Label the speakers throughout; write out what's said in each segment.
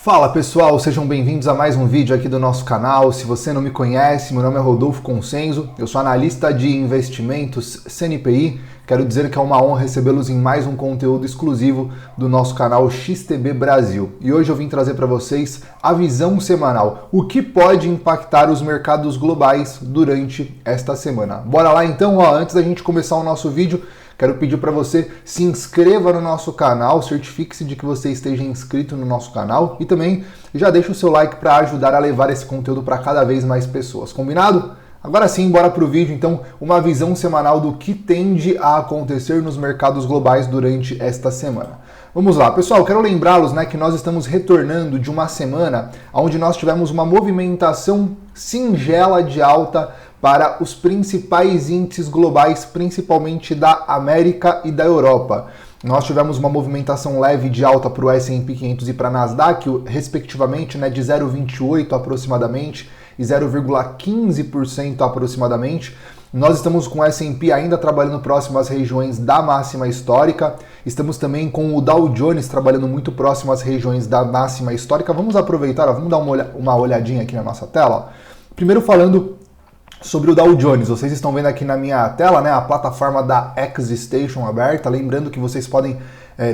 Speaker 1: Fala pessoal, sejam bem-vindos a mais um vídeo aqui do nosso canal. Se você não me conhece, meu nome é Rodolfo Consenzo, eu sou analista de investimentos CNPI. Quero dizer que é uma honra recebê-los em mais um conteúdo exclusivo do nosso canal XTB Brasil. E hoje eu vim trazer para vocês a visão semanal, o que pode impactar os mercados globais durante esta semana. Bora lá então, antes da gente começar o nosso vídeo, quero pedir para você se inscreva no nosso canal, certifique-se de que você esteja inscrito no nosso canal e também já deixa o seu like para ajudar a levar esse conteúdo para cada vez mais pessoas. Combinado? Agora sim, bora para o vídeo, então, uma visão semanal do que tende a acontecer nos mercados globais durante esta semana. Vamos lá, pessoal, quero lembrá-los, que nós estamos retornando de uma semana onde nós tivemos uma movimentação singela de alta para os principais índices globais, principalmente da América e da Europa. Nós tivemos uma movimentação leve de alta para o S&P 500 e para a Nasdaq, respectivamente, de 0,28 aproximadamente e 0,15% aproximadamente. Nós estamos com o S&P ainda trabalhando próximo às regiões da máxima histórica. Estamos também com o Dow Jones trabalhando muito próximo às regiões da máxima histórica. Vamos aproveitar, vamos dar uma olhadinha aqui na nossa tela. Primeiro falando sobre o Dow Jones, vocês estão vendo aqui na minha tela, a plataforma da XStation aberta. Lembrando que vocês podem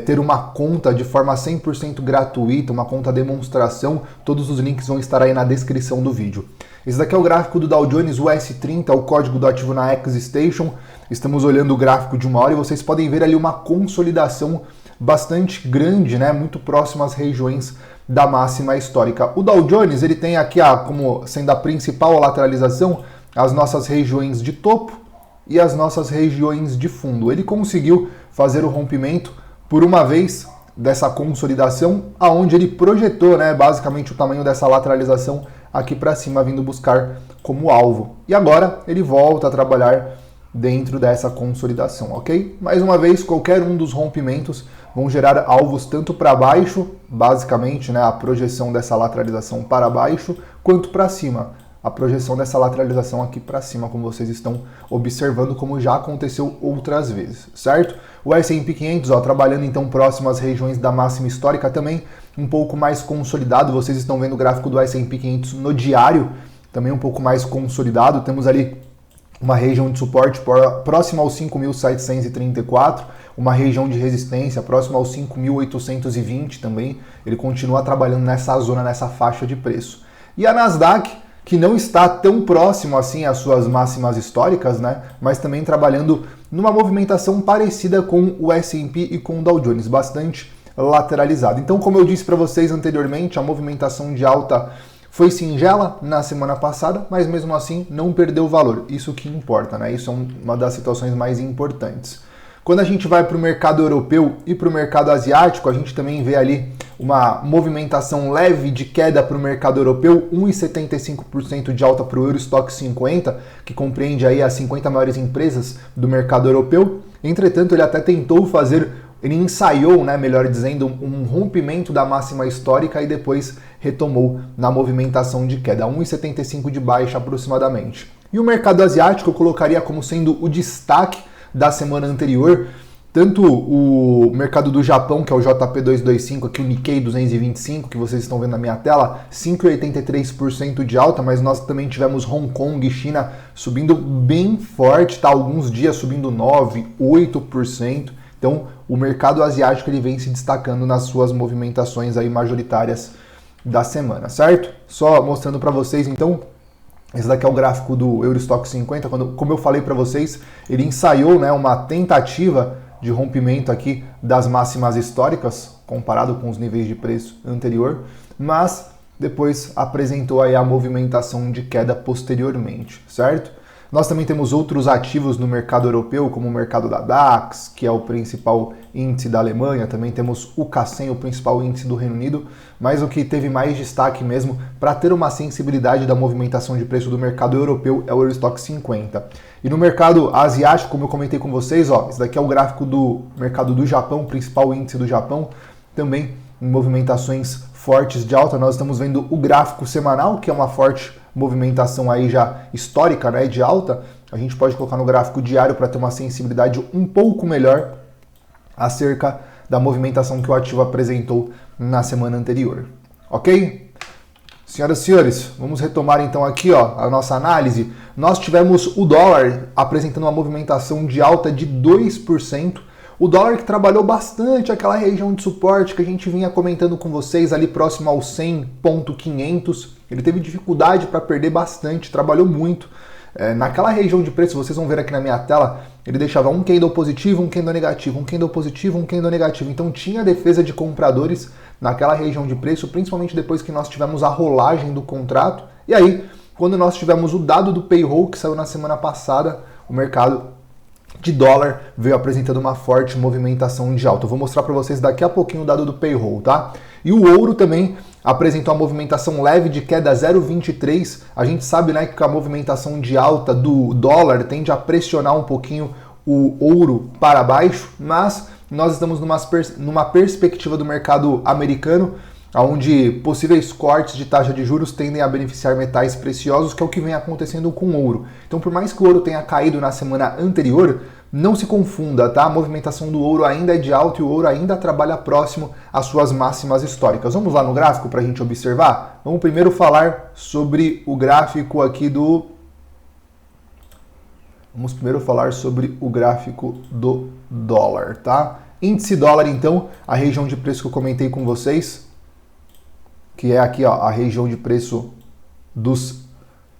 Speaker 1: ter uma conta de forma 100% gratuita, uma conta demonstração. Todos os links vão estar aí na descrição do vídeo. Esse daqui é o gráfico do Dow Jones, o S30, o código do ativo na XStation. Estamos olhando o gráfico de uma hora e vocês podem ver ali uma consolidação bastante grande, muito próximo às regiões da máxima histórica. O Dow Jones, ele tem aqui como sendo a principal lateralização as nossas regiões de topo e as nossas regiões de fundo. Ele conseguiu fazer o rompimento por uma vez dessa consolidação, aonde ele projetou, basicamente o tamanho dessa lateralização aqui para cima, vindo buscar como alvo. E agora ele volta a trabalhar dentro dessa consolidação, ok? Mais uma vez, qualquer um dos rompimentos vão gerar alvos tanto para baixo, basicamente, a projeção dessa lateralização para baixo, quanto para cima. A projeção dessa lateralização aqui para cima, como vocês estão observando, como já aconteceu outras vezes, certo? O S&P 500, trabalhando então próximo às regiões da máxima histórica, também um pouco mais consolidado. Vocês estão vendo o gráfico do S&P 500 no diário, também um pouco mais consolidado. Temos ali uma região de suporte próxima aos 5.734, uma região de resistência próxima aos 5.820 também. Ele continua trabalhando nessa zona, nessa faixa de preço. E a Nasdaq, que não está tão próximo assim às suas máximas históricas, mas também trabalhando numa movimentação parecida com o S&P e com o Dow Jones, bastante lateralizado. Então, como eu disse para vocês anteriormente, a movimentação de alta foi singela na semana passada, mas mesmo assim não perdeu valor. Isso que importa, Isso é uma das situações mais importantes. Quando a gente vai para o mercado europeu e para o mercado asiático, a gente também vê ali uma movimentação leve de queda para o mercado europeu, 1,75% de alta para o Eurostock 50, que compreende aí as 50 maiores empresas do mercado europeu. Entretanto, ele até ele ensaiou, melhor dizendo, um rompimento da máxima histórica e depois retomou na movimentação de queda, 1,75% de baixa aproximadamente. E o mercado asiático eu colocaria como sendo o destaque da semana anterior, tanto o mercado do Japão, que é o JP225, aqui o Nikkei 225, que vocês estão vendo na minha tela, 5,83% de alta, mas nós também tivemos Hong Kong e China subindo bem forte, alguns dias subindo 9%, 8%. Então, o mercado asiático ele vem se destacando nas suas movimentações aí majoritárias da semana, certo? Só mostrando para vocês, então, esse daqui é o gráfico do Eurostock 50, como eu falei para vocês, ele ensaiou uma tentativa de rompimento aqui das máximas históricas, comparado com os níveis de preço anterior, mas depois apresentou aí a movimentação de queda posteriormente, certo? Nós também temos outros ativos no mercado europeu, como o mercado da DAX, que é o principal índice da Alemanha, também temos o CAC 100, o principal índice do Reino Unido, mas o que teve mais destaque mesmo para ter uma sensibilidade da movimentação de preço do mercado europeu é o Eurostock 50. E no mercado asiático, como eu comentei com vocês, esse daqui é o gráfico do mercado do Japão, o principal índice do Japão, também em movimentações fortes de alta. Nós estamos vendo o gráfico semanal, que é uma forte movimentação aí já histórica, de alta. A gente pode colocar no gráfico diário para ter uma sensibilidade um pouco melhor acerca da movimentação que o ativo apresentou na semana anterior. ok? Senhoras e senhores, vamos retomar então aqui a nossa análise. Nós tivemos o dólar apresentando uma movimentação de alta de 2%. O dólar que trabalhou bastante aquela região de suporte que a gente vinha comentando com vocês ali próximo aos 100.500. Ele teve dificuldade para perder bastante, trabalhou muito. Naquela região de preço, vocês vão ver aqui na minha tela, ele deixava um candle positivo, um candle negativo, um candle positivo, um candle negativo. Então tinha defesa de compradores naquela região de preço, principalmente depois que nós tivemos a rolagem do contrato. E aí, quando nós tivemos o dado do payroll que saiu na semana passada, o mercado de dólar veio apresentando uma forte movimentação de alta. Eu vou mostrar para vocês daqui a pouquinho o dado do payroll, tá? E o ouro também apresentou uma movimentação leve de queda 0,23. A gente sabe, né, que a movimentação de alta do dólar tende a pressionar um pouquinho o ouro para baixo, mas nós estamos numa perspectiva do mercado americano, onde possíveis cortes de taxa de juros tendem a beneficiar metais preciosos, que é o que vem acontecendo com o ouro. Então, por mais que o ouro tenha caído na semana anterior, não se confunda, tá? A movimentação do ouro ainda é de alta e o ouro ainda trabalha próximo às suas máximas históricas. Vamos lá no gráfico para a gente observar? Vamos primeiro falar sobre o gráfico aqui do... Vamos primeiro falar sobre o gráfico do dólar, tá? Índice dólar, então, a região de preço que eu comentei com vocês, que é aqui a região de preço dos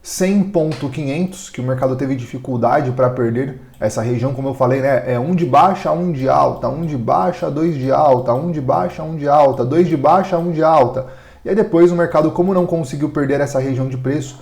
Speaker 1: 100.500, que o mercado teve dificuldade para perder essa região, como eu falei, né? É um de baixa, um de alta, um de baixa, dois de alta, um de baixa, um de alta, dois de baixa, um de alta. E aí depois o mercado, como não conseguiu perder essa região de preço,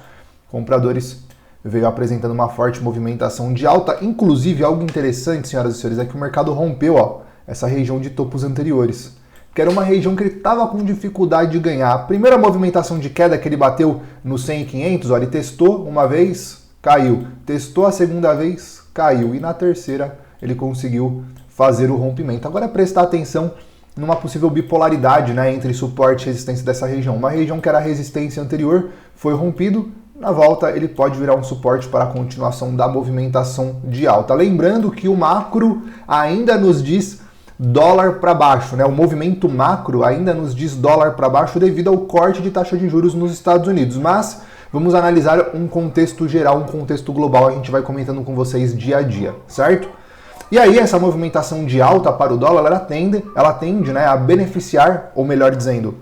Speaker 1: compradores veio apresentando uma forte movimentação de alta. Inclusive, algo interessante, senhoras e senhores, é que o mercado rompeu essa região de topos anteriores, que era uma região que ele estava com dificuldade de ganhar. A primeira movimentação de queda que ele bateu no 100 e 500, ele testou uma vez, caiu. Testou a segunda vez, caiu. E na terceira ele conseguiu fazer o rompimento. Agora prestar atenção numa possível bipolaridade, né, entre suporte e resistência dessa região. Uma região que era resistência anterior foi rompido, na volta ele pode virar um suporte para a continuação da movimentação de alta. Lembrando que o macro ainda nos diz dólar para baixo, né? O movimento macro ainda nos diz dólar para baixo devido ao corte de taxa de juros nos Estados Unidos. Mas vamos analisar um contexto geral, um contexto global, a gente vai comentando com vocês dia a dia, certo? E aí essa movimentação de alta para o dólar, ela tende, né, a beneficiar, ou melhor dizendo,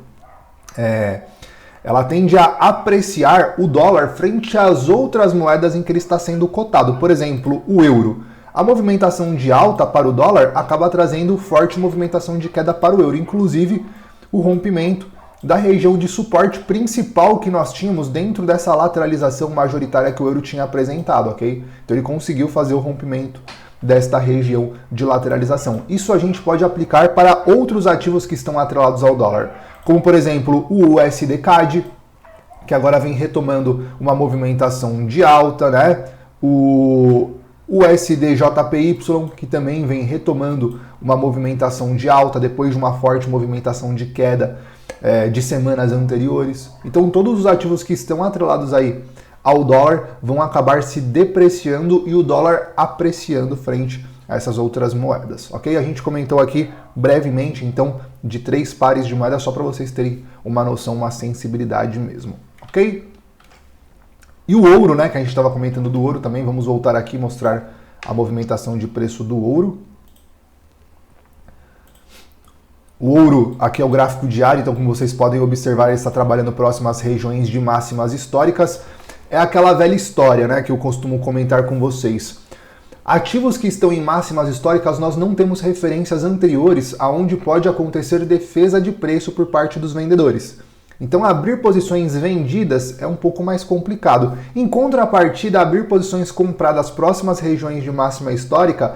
Speaker 1: ela tende a apreciar o dólar frente às outras moedas em que ele está sendo cotado. Por exemplo, o euro. A movimentação de alta para o dólar acaba trazendo forte movimentação de queda para o euro, inclusive o rompimento da região de suporte principal que nós tínhamos dentro dessa lateralização majoritária que o euro tinha apresentado, ok? Então ele conseguiu fazer o rompimento desta região de lateralização. Isso a gente pode aplicar para outros ativos que estão atrelados ao dólar, como por exemplo o USD CAD, que agora vem retomando uma movimentação de alta, né? O USDJPY, que também vem retomando uma movimentação de alta depois de uma forte movimentação de queda de semanas anteriores. Então todos os ativos que estão atrelados aí ao dólar vão acabar se depreciando e o dólar apreciando frente a essas outras moedas, ok? A gente comentou aqui brevemente, então, de 3 pares de moedas, só para vocês terem uma noção, uma sensibilidade mesmo, ok? E o ouro, né, que a gente estava comentando do ouro também, vamos voltar aqui e mostrar a movimentação de preço do ouro. O ouro, aqui é o gráfico diário, então como vocês podem observar, ele está trabalhando próximo às regiões de máximas históricas. É aquela velha história, né, que eu costumo comentar com vocês. Ativos que estão em máximas históricas, nós não temos referências anteriores aonde pode acontecer defesa de preço por parte dos vendedores. Então abrir posições vendidas é um pouco mais complicado. Em contrapartida, abrir posições compradas próximas regiões de máxima histórica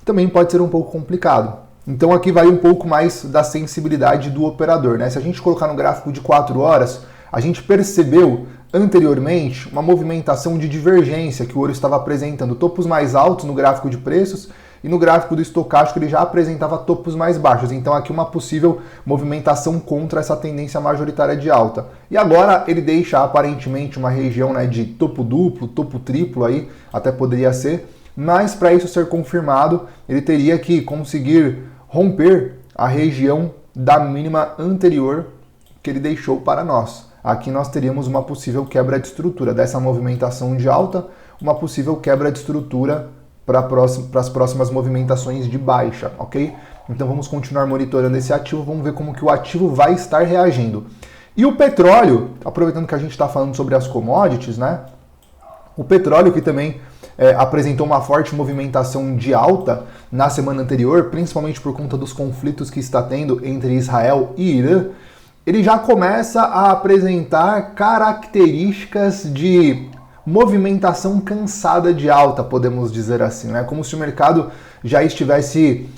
Speaker 1: também pode ser um pouco complicado. Então aqui vai um pouco mais da sensibilidade do operador, né? Se a gente colocar no gráfico de 4 horas, a gente percebeu anteriormente uma movimentação de divergência que o ouro estava apresentando topos mais altos no gráfico de preços e no gráfico do estocástico ele já apresentava topos mais baixos. Então aqui uma possível movimentação contra essa tendência majoritária de alta. E agora ele deixa aparentemente uma região, né, de topo duplo, topo triplo aí, até poderia ser, mas para isso ser confirmado ele teria que conseguir romper a região da mínima anterior que ele deixou para nós. Aqui nós teríamos uma possível quebra de estrutura dessa movimentação de alta, uma possível quebra de estrutura para as próximas movimentações de baixa, ok? Então vamos continuar monitorando esse ativo, vamos ver como que o ativo vai estar reagindo. E o petróleo, aproveitando que a gente está falando sobre as commodities, né? O petróleo que também apresentou uma forte movimentação de alta na semana anterior, principalmente por conta dos conflitos que está tendo entre Israel e Irã, ele já começa a apresentar características de movimentação cansada de alta, podemos dizer assim, né? Como se o mercado já estivesse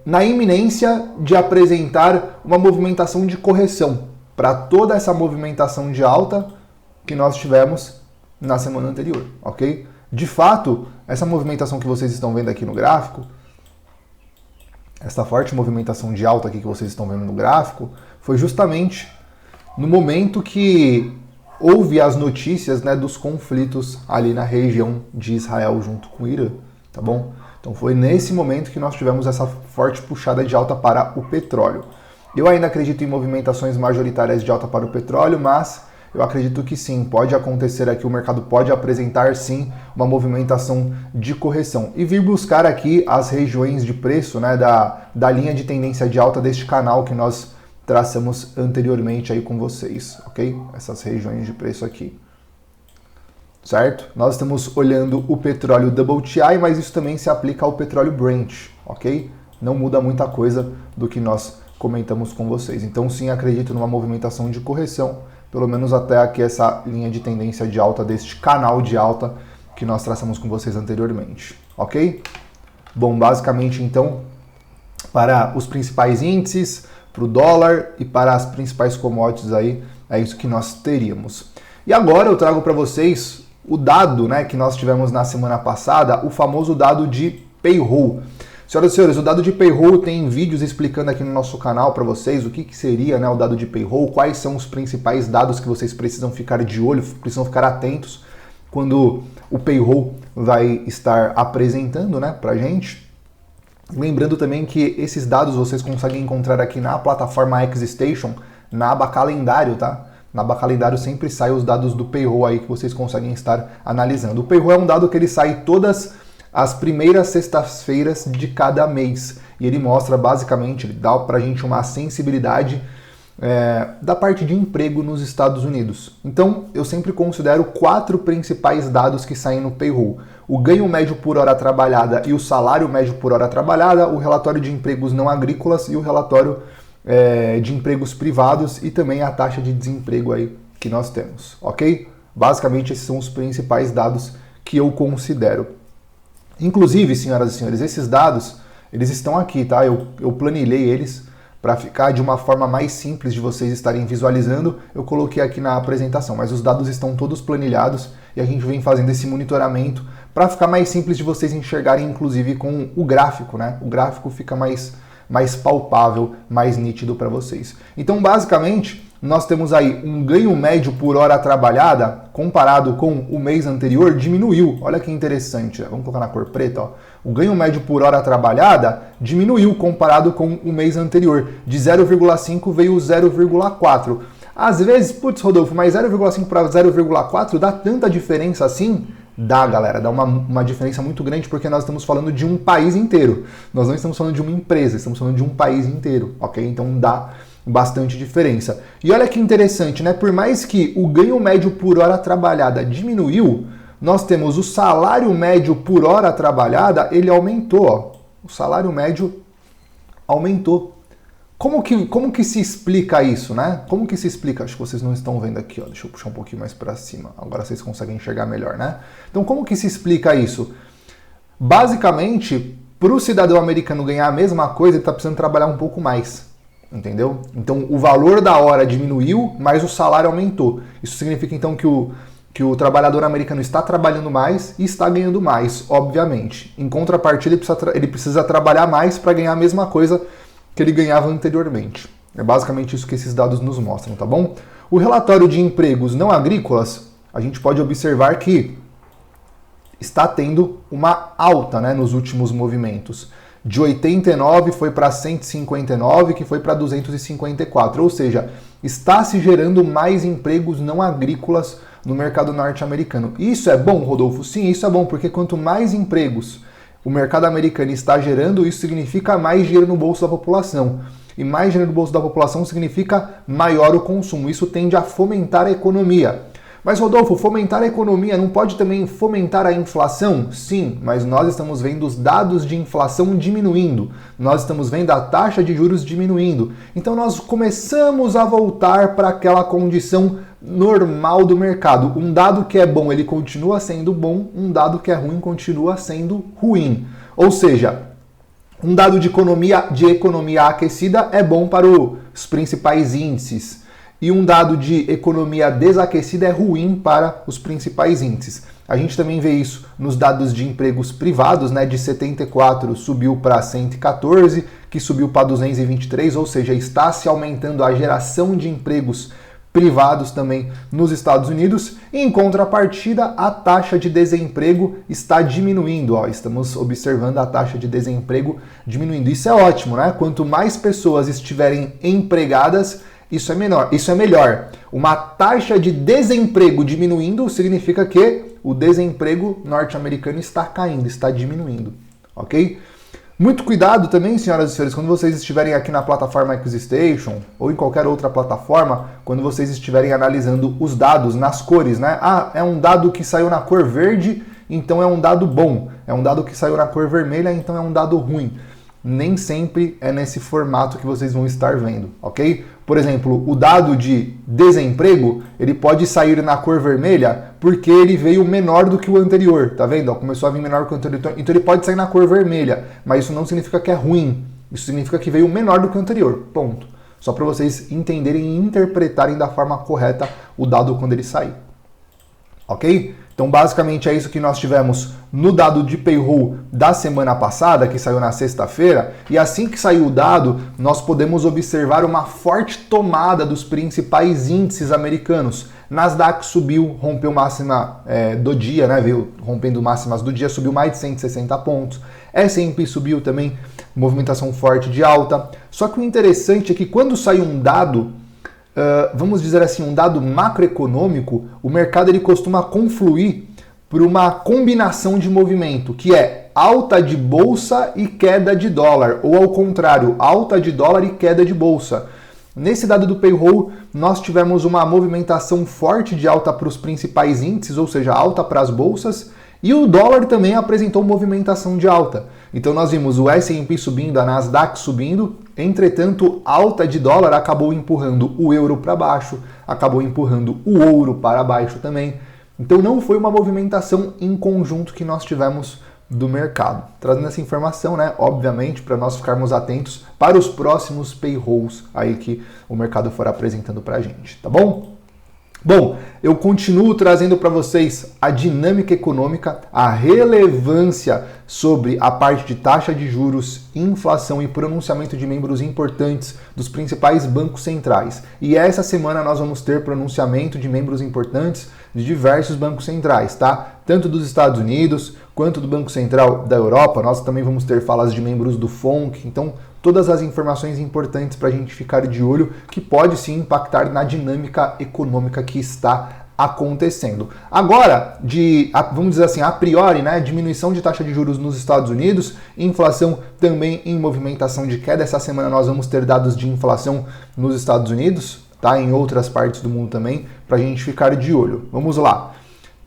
Speaker 1: na iminência de apresentar uma movimentação de correção para toda essa movimentação de alta que nós tivemos na semana anterior, ok? De fato, essa movimentação que vocês estão vendo aqui no gráfico, essa forte movimentação de alta aqui que vocês estão vendo no gráfico, foi justamente no momento que houve as notícias, né, dos conflitos ali na região de Israel junto com o Irã, tá bom? Então foi nesse momento que nós tivemos essa forte puxada de alta para o petróleo. Eu ainda acredito em movimentações majoritárias de alta para o petróleo, mas eu acredito que sim, pode acontecer aqui, o mercado pode apresentar sim uma movimentação de correção e vir buscar aqui as regiões de preço, né, da linha de tendência de alta deste canal que nós traçamos anteriormente aí com vocês, ok? Essas regiões de preço aqui, certo? Nós estamos olhando o petróleo WTI, mas isso também se aplica ao petróleo Brent, ok? Não muda muita coisa do que nós comentamos com vocês. Então sim, acredito numa movimentação de correção, pelo menos até aqui essa linha de tendência de alta deste canal de alta que nós traçamos com vocês anteriormente, ok? Bom, basicamente então, para os principais índices, para o dólar e para as principais commodities aí, é isso que nós teríamos. E agora eu trago para vocês o dado, né, que nós tivemos na semana passada, o famoso dado de payroll. Senhoras e senhores, o dado de payroll tem vídeos explicando aqui no nosso canal para vocês o que seria, né, o dado de payroll, quais são os principais dados que vocês precisam ficar de olho, precisam ficar atentos quando o payroll vai estar apresentando, né, para a gente. Lembrando também que esses dados vocês conseguem encontrar aqui na plataforma XStation, na aba calendário, tá? Na aba calendário sempre sai os dados do payroll aí que vocês conseguem estar analisando. O payroll é um dado que ele sai todas as primeiras sextas-feiras de cada mês. E ele mostra basicamente, ele dá pra gente uma sensibilidade da parte de emprego nos Estados Unidos. Então, eu sempre considero 4 principais dados que saem no payroll: o ganho médio por hora trabalhada e o salário médio por hora trabalhada, o relatório de empregos não agrícolas e o relatório de empregos privados e também a taxa de desemprego aí que nós temos, ok? Basicamente, esses são os principais dados que eu considero. Inclusive, senhoras e senhores, esses dados, eles estão aqui, tá? Eu planilhei eles para ficar de uma forma mais simples de vocês estarem visualizando. Eu coloquei aqui na apresentação, mas os dados estão todos planilhados e a gente vem fazendo esse monitoramento para ficar mais simples de vocês enxergarem, inclusive com o gráfico, né? O gráfico fica mais palpável, mais nítido para vocês. Então, basicamente, nós temos aí um ganho médio por hora trabalhada, comparado com o mês anterior, diminuiu. Olha que interessante, vamos colocar na cor preta, ó. O ganho médio por hora trabalhada diminuiu comparado com o mês anterior. De 0,5 veio 0,4. Às vezes, putz, Rodolfo, mas 0,5 para 0,4 dá tanta diferença assim? Dá, galera, dá uma diferença muito grande porque nós estamos falando de um país inteiro. Nós não estamos falando de uma empresa, estamos falando de um país inteiro, ok? Então dá bastante diferença. E olha que interessante, né? Por mais que o ganho médio por hora trabalhada diminuiu, nós temos o salário médio por hora trabalhada, ele aumentou, ó. O salário médio aumentou. Como que se explica isso, né? Como que se explica? Acho que vocês não estão vendo aqui, ó. Deixa eu puxar um pouquinho mais para cima. Agora vocês conseguem enxergar melhor, né? Então, como que se explica isso? Basicamente, para o cidadão americano ganhar a mesma coisa, ele está precisando trabalhar um pouco mais. Entendeu? Então, o valor da hora diminuiu, mas o salário aumentou. Isso significa, então, que o trabalhador americano está trabalhando mais e está ganhando mais, obviamente. Em contrapartida, ele precisa trabalhar mais para ganhar a mesma coisa que ele ganhava anteriormente. É basicamente isso que esses dados nos mostram, tá bom? O relatório de empregos não agrícolas, a gente pode observar que está tendo uma alta, né, nos últimos movimentos. De 89 foi para 159, que foi para 254. Ou seja, está se gerando mais empregos não agrícolas no mercado norte-americano. Isso é bom, Rodolfo? Sim, isso é bom, porque quanto mais empregos o mercado americano está gerando, isso significa mais dinheiro no bolso da população. E mais dinheiro no bolso da população significa maior o consumo. Isso tende a fomentar a economia. Mas, Rodolfo, fomentar a economia não pode também fomentar a inflação? Sim, mas nós estamos vendo os dados de inflação diminuindo. Nós estamos vendo a taxa de juros diminuindo. Então nós começamos a voltar para aquela condição normal do mercado. Um dado que é bom, ele continua sendo bom. Um dado que é ruim, continua sendo ruim. Ou seja, um dado de economia aquecida é bom para os principais índices. E um dado de economia desaquecida é ruim para os principais índices. A gente também vê isso nos dados de empregos privados, né? De 74 subiu para 114, que subiu para 223, ou seja, está se aumentando a geração de empregos privados também nos Estados Unidos. E em contrapartida, a taxa de desemprego está diminuindo. Estamos observando a taxa de desemprego diminuindo. Isso é ótimo, né? Quanto mais pessoas estiverem empregadas, isso é melhor. Uma taxa de desemprego diminuindo significa que o desemprego norte-americano está caindo, está diminuindo, ok? Muito cuidado também, senhoras e senhores, quando vocês estiverem aqui na plataforma AccuStation ou em qualquer outra plataforma, quando vocês estiverem analisando os dados nas cores, né? Ah, é um dado que saiu na cor verde, então é um dado bom. É um dado que saiu na cor vermelha, então é um dado ruim. Nem sempre é nesse formato que vocês vão estar vendo, ok? Por exemplo, o dado de desemprego, ele pode sair na cor vermelha porque ele veio menor do que o anterior, tá vendo? Começou a vir menor que o anterior, então ele pode sair na cor vermelha, mas isso não significa que é ruim, isso significa que veio menor do que o anterior, ponto. Só para vocês entenderem e interpretarem da forma correta o dado quando ele sair, ok? Então, basicamente, é isso que nós tivemos no dado de payroll da semana passada, que saiu na sexta-feira, e assim que saiu o dado, nós podemos observar uma forte tomada dos principais índices americanos. Nasdaq subiu, rompeu máxima do dia, né? Veio rompendo máximas do dia, subiu mais de 160 pontos. S&P subiu também, movimentação forte de alta. Só que o interessante é que quando sai um dado, vamos dizer assim, um dado macroeconômico, o mercado ele costuma confluir por uma combinação de movimento, que é alta de bolsa e queda de dólar, ou ao contrário, alta de dólar e queda de bolsa. Nesse dado do payroll, nós tivemos uma movimentação forte de alta para os principais índices, ou seja, alta para as bolsas, e o dólar também apresentou movimentação de alta. Então nós vimos o S&P subindo, a Nasdaq subindo, entretanto, alta de dólar acabou empurrando o euro para baixo, acabou empurrando o ouro para baixo também. Então não foi uma movimentação em conjunto que nós tivemos do mercado. Trazendo essa informação, né, obviamente, para nós ficarmos atentos para os próximos payrolls aí que o mercado for apresentando para a gente, tá bom? Bom, eu continuo trazendo para vocês a dinâmica econômica, a relevância sobre a parte de taxa de juros, inflação e pronunciamento de membros importantes dos principais bancos centrais. E essa semana nós vamos ter pronunciamento de membros importantes de diversos bancos centrais, tá? Tanto dos Estados Unidos quanto do Banco Central da Europa. Nós também vamos ter falas de membros do FONC. Então, todas as informações importantes para a gente ficar de olho, que pode sim impactar na dinâmica econômica que está acontecendo. Agora, vamos dizer assim, a priori, né, diminuição de taxa de juros nos Estados Unidos, inflação também em movimentação de queda. Essa semana nós vamos ter dados de inflação nos Estados Unidos, tá? Em outras partes do mundo também, para a gente ficar de olho. Vamos lá.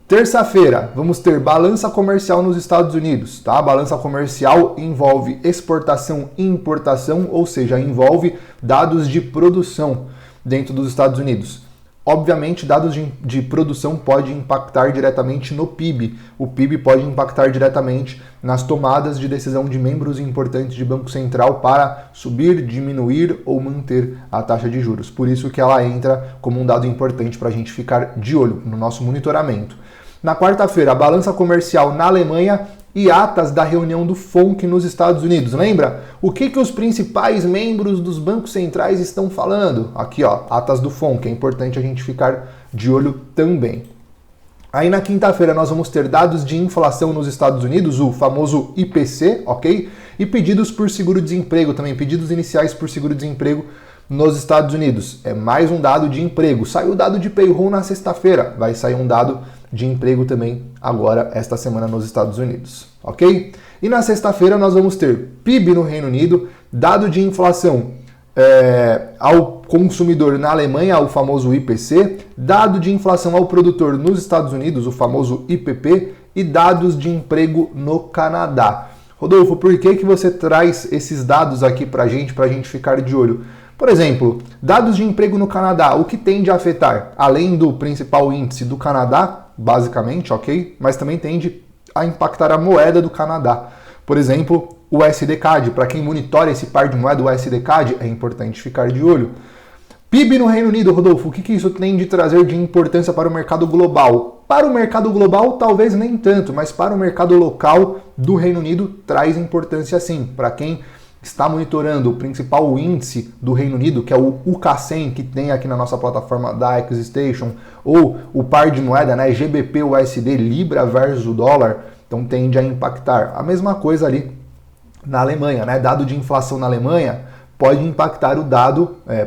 Speaker 1: Terça-feira, vamos ter balança comercial nos Estados Unidos, tá? A balança comercial envolve exportação e importação, ou seja, envolve dados de produção dentro dos Estados Unidos. Obviamente, dados de produção podem impactar diretamente no PIB. O PIB pode impactar diretamente nas tomadas de decisão de membros importantes de Banco Central para subir, diminuir ou manter a taxa de juros. Por isso que ela entra como um dado importante para a gente ficar de olho no nosso monitoramento. Na quarta-feira, a balança comercial na Alemanha e atas da reunião do FONC nos Estados Unidos. Lembra? O que os principais membros dos bancos centrais estão falando? Aqui, ó, atas do FONC. É importante a gente ficar de olho também. Aí na quinta-feira nós vamos ter dados de inflação nos Estados Unidos, o famoso IPC, ok? E pedidos por seguro-desemprego também, pedidos iniciais por seguro-desemprego nos Estados Unidos. É mais um dado de emprego. Saiu o dado de payroll na sexta-feira, vai sair um dado de emprego também agora, esta semana nos Estados Unidos, ok? E na sexta-feira nós vamos ter PIB no Reino Unido, dado de inflação ao consumidor na Alemanha, o famoso IPC, dado de inflação ao produtor nos Estados Unidos, o famoso IPP, e dados de emprego no Canadá. Rodolfo, por que você traz esses dados aqui pra gente ficar de olho? Por exemplo, dados de emprego no Canadá, o que tende a afetar? Além do principal índice do Canadá, basicamente, ok? Mas também tende a impactar a moeda do Canadá. Por exemplo, o USD-CAD. Para quem monitora esse par de moeda, o USD-CAD, é importante ficar de olho. PIB no Reino Unido, Rodolfo, o que isso tem de trazer de importância para o mercado global? Para o mercado global, talvez nem tanto, mas para o mercado local do Reino Unido, traz importância sim. Para quem está monitorando o principal índice do Reino Unido, que é o UK100, que tem aqui na nossa plataforma da XStation, ou o par de moeda, né, GBP-USD, Libra versus dólar, então tende a impactar. A mesma coisa ali na Alemanha, né? Dado de inflação na Alemanha pode impactar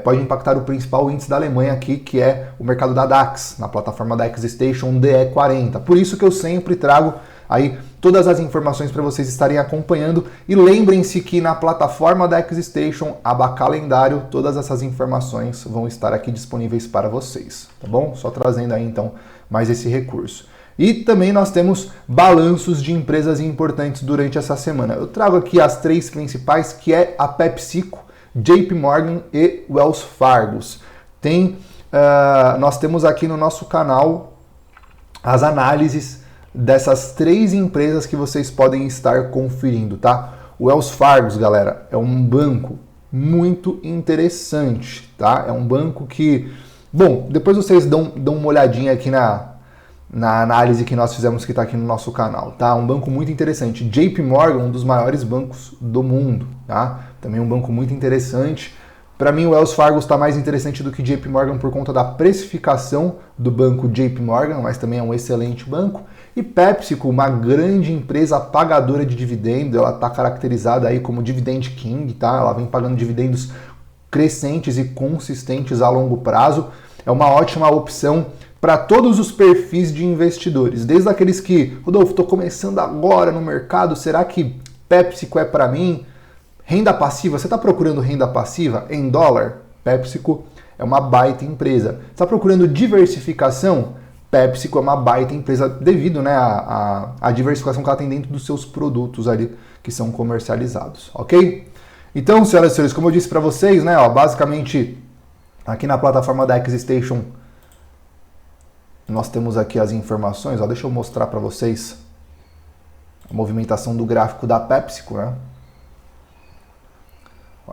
Speaker 1: pode impactar o principal índice da Alemanha aqui, que é o mercado da DAX, na plataforma da XStation DE40. Por isso que eu sempre trago aí todas as informações para vocês estarem acompanhando. E lembrem-se que na plataforma da XStation, aba calendário, todas essas informações vão estar aqui disponíveis para vocês, tá bom? Só trazendo aí então mais esse recurso. E também nós temos balanços de empresas importantes durante essa semana. Eu trago aqui as três principais, que é a PepsiCo, JP Morgan e Wells Fargo. Nós temos aqui no nosso canal as análises dessas três empresas que vocês podem estar conferindo, tá? O Wells Fargo, galera, é um banco muito interessante, tá? É um banco que... Bom, depois vocês dão uma olhadinha aqui na análise que nós fizemos, que está aqui no nosso canal, tá? Um banco muito interessante. JP Morgan, um dos maiores bancos do mundo, tá? Também um banco muito interessante. Para mim, o Wells Fargo está mais interessante do que JP Morgan por conta da precificação do banco JP Morgan, mas também é um excelente banco. E PepsiCo, uma grande empresa pagadora de dividendos, ela está caracterizada aí como Dividend King, tá? Ela vem pagando dividendos crescentes e consistentes a longo prazo. É uma ótima opção para todos os perfis de investidores, desde aqueles que, Rodolfo, estou começando agora no mercado, será que PepsiCo é para mim? Renda passiva, você está procurando renda passiva em dólar? PepsiCo é uma baita empresa. Está procurando diversificação? PepsiCo é uma baita empresa devido, né, à diversificação que ela tem dentro dos seus produtos ali que são comercializados, ok? Então, senhoras e senhores, como eu disse para vocês, né, basicamente aqui na plataforma da XStation nós temos aqui as informações, deixa eu mostrar para vocês a movimentação do gráfico da PepsiCo, né?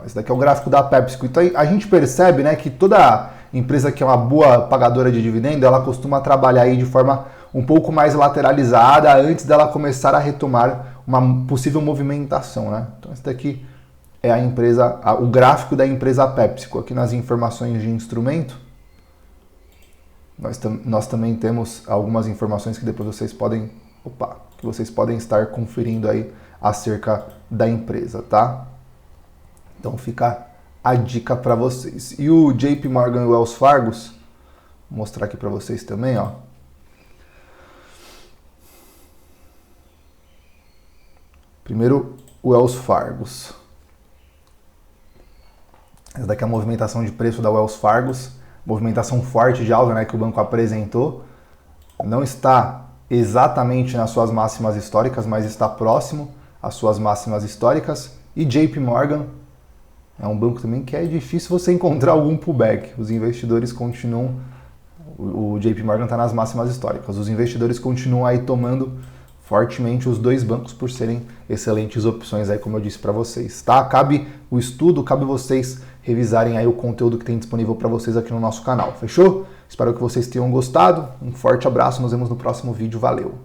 Speaker 1: Esse daqui é o gráfico da PepsiCo. Então a gente percebe, né, que toda empresa que é uma boa pagadora de dividendo, ela costuma trabalhar aí de forma um pouco mais lateralizada antes dela começar a retomar uma possível movimentação, né? Então esse daqui é a empresa, o gráfico da empresa PepsiCo. Aqui nas informações de instrumento, nós também temos algumas informações que depois vocês podem, que vocês podem estar conferindo aí acerca da empresa, tá? Então fica a dica para vocês. E o JP Morgan e o Wells Fargo, vou mostrar aqui para vocês também, ó. Primeiro, o Wells Fargo. Essa daqui é a movimentação de preço da Wells Fargo. Movimentação forte de alta, né, que o banco apresentou. Não está exatamente nas suas máximas históricas, mas está próximo às suas máximas históricas. E JP Morgan é um banco também que é difícil você encontrar algum pullback. Os investidores continuam... O JP Morgan está nas máximas históricas. Os investidores continuam aí tomando fortemente os dois bancos por serem excelentes opções aí, como eu disse para vocês, tá? Cabe o estudo, cabe vocês revisarem aí o conteúdo que tem disponível para vocês aqui no nosso canal, fechou? Espero que vocês tenham gostado. Um forte abraço, nos vemos no próximo vídeo. Valeu!